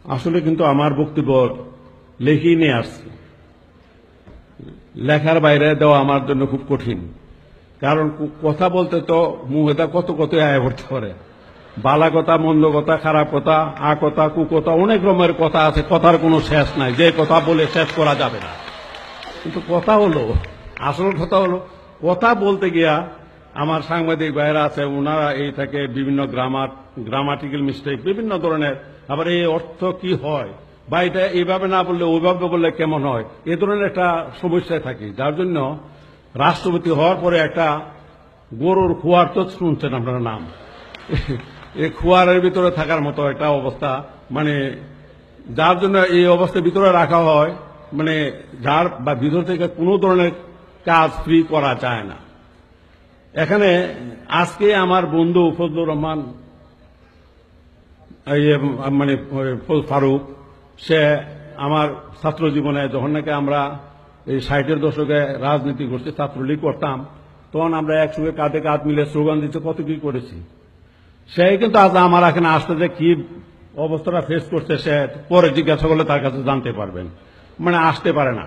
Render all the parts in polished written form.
আসলে কিন্তু আমার বক্তব্য লিখেই নিয়ে আসছি। লেখার বাইরে দেওয়া আমার জন্য খুব কঠিন, কারণ কথা বলতে তো মুখেটা কত কত আয় করতে পারে। বালা কথা, মন্দ কথা, খারাপ কথা, কথা, কুকথা, অনেক রকমের কথা আছে। কথার কোনো শেষ নাই, যে কথা বলে শেষ করা যাবে না। কিন্তু কথা হলো, আসল কথা হলো, কথা বলতে গিয়া আমার সাংবাদিক ভাইরা আছে, ওনারা এই থেকে বিভিন্ন গ্রামাটিক্যাল মিস্টেক, বিভিন্ন ধরনের, আবার এই অর্থ কি হয় বা এটা এইভাবে না বললে ওইভাবে বললে কেমন হয়, এ ধরনের একটা সমস্যায় থাকি। যার জন্য রাষ্ট্রপতি হওয়ার পরে একটা গরুর খোয়ার তো শুনছেন আপনার নাম, এই খোয়ারের ভিতরে থাকার মতো একটা অবস্থা, মানে যার জন্য এই অবস্থার ভিতরে রাখা হয়, মানে যার বা ভিতর থেকে কোনো ধরনের কাজ ফ্রি করা যায় না। এখানে আজকে আমার বন্ধু ফজলুর রহমান মানে ফারুক, সে আমার ছাত্র জীবনে যখন নাকি আমরা এই 60-এর দশকে রাজনীতি করছি, ছাত্রলীগ করতাম, তখন আমরা একসঙ্গে কাঁধে কাঁধ মিলে স্লোগান দিতে কত কি করেছি। সে কিন্তু আজ আমার এখানে আসতে যে কি অবস্থাটা ফেস করছে, সে পরে জিজ্ঞাসা করলে তার কাছে জানতে পারবেন, মানে আসতে পারে না।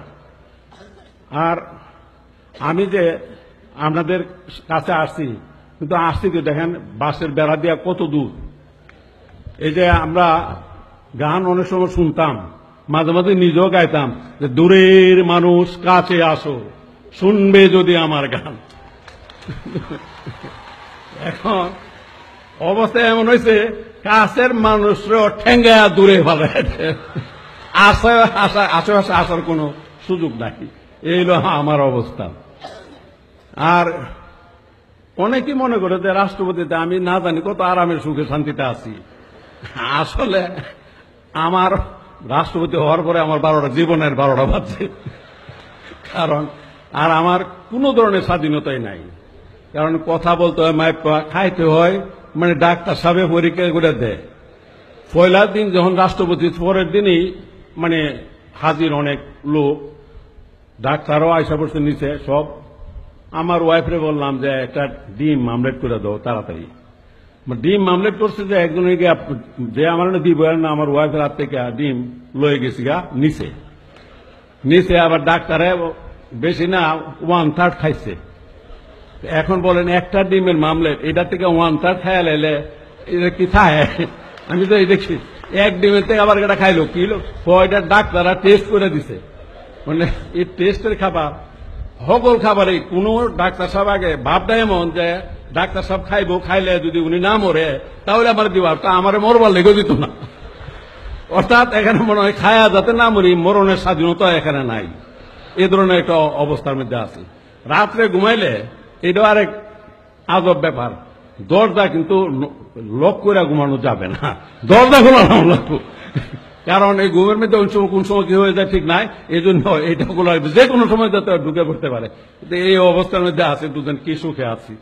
আর আমি যে আপনাদের কাছে আসছি, কিন্তু আসছি তো দেখেন বাসের বেড়া দিয়া কত দূর। এই যে আমরা গান অনেক সময় শুনতাম, মাঝে মাঝে নিজেও গাইতাম যে দূরের মানুষ কাছে আসো, শুনবে যদি আমার গান। এখন অবস্থা এমন হয়েছে, কাছের মানুষরা ঠেঙ্গা দূরে ভাবে, আশেপাশে আসার কোনো সুযোগ নাই। এই হলো আমার অবস্থা। আর অনেকেই মনে করে যে রাষ্ট্রপতিতে আমি না জানি কত আরামের সুখে শান্তিতে আছি। আসলে আমার রাষ্ট্রপতি হওয়ার পরে আমার জীবনের 12টা বাজছে, কারণ আর আমার কোনো ধরনের স্বাধীনতাই নাই। কারণ কথা বলতে হয়, খাইতে হয়, মানে ডাক্তার সাহেব পরীক্ষা করে দেয়। পয়লার দিন যখন রাষ্ট্রপতি, পরের দিনই মানে হাজির অনেক লোক, ডাক্তারও আয়সা পড়ছে নিচে সব। আমার ওয়াইফরে বললাম যে একটা ডিম আমলেট করে দাও তাড়াতাড়ি। ডিম আমলেট করছে যে একজন যে আমার দিব না, আমার ওয়াইফের হাত থেকে ডিম লয়ে গেছি গা নিচে। আবার ডাক্তারে বেশি না 1/3 খাইছে। এখন বলেন একটা ডিমের মামলেট, এটা থেকে 1/3 খাইয়া লাইলে এটা কি খায়? আমি তো এই দেখছি এক ডিমের থেকে আবার এটা খাইলো কি এটা ডাক্তাররা টেস্ট করে দিছে, মানে এই টেস্টের খাবার সকল খাবারে কোন ডাক্তার সাহেব আগে ভাবটা এমন যে ডাক্তার সাহেব খাইলে যদি উনি না মরে তাহলে আমার দিবার, তা আমার মরবার লেগে দিত না। অর্থাৎ এখানে মনে হয় খায়া যাতে না মরি, মরণের স্বাধীনতা এখানে নাই। এ ধরনের একটা অবস্থার মধ্যে আছে। রাত্রে ঘুমাইলে এটা আরেক আজব ব্যাপার, দরজা কিন্তু লক করে ঘুমানো যাবে না, দরজা খোলানো লাগবে। কারণ এই ঘুমের মধ্যে কোন সময় কি হয়ে যায় ঠিক নাই, এই জন্য এইটা খোলা যে কোনো সময় যাতে ঢুকে পড়তে পারে। এই অবস্থার মধ্যে আছে, দুজন কি সুখে আছি।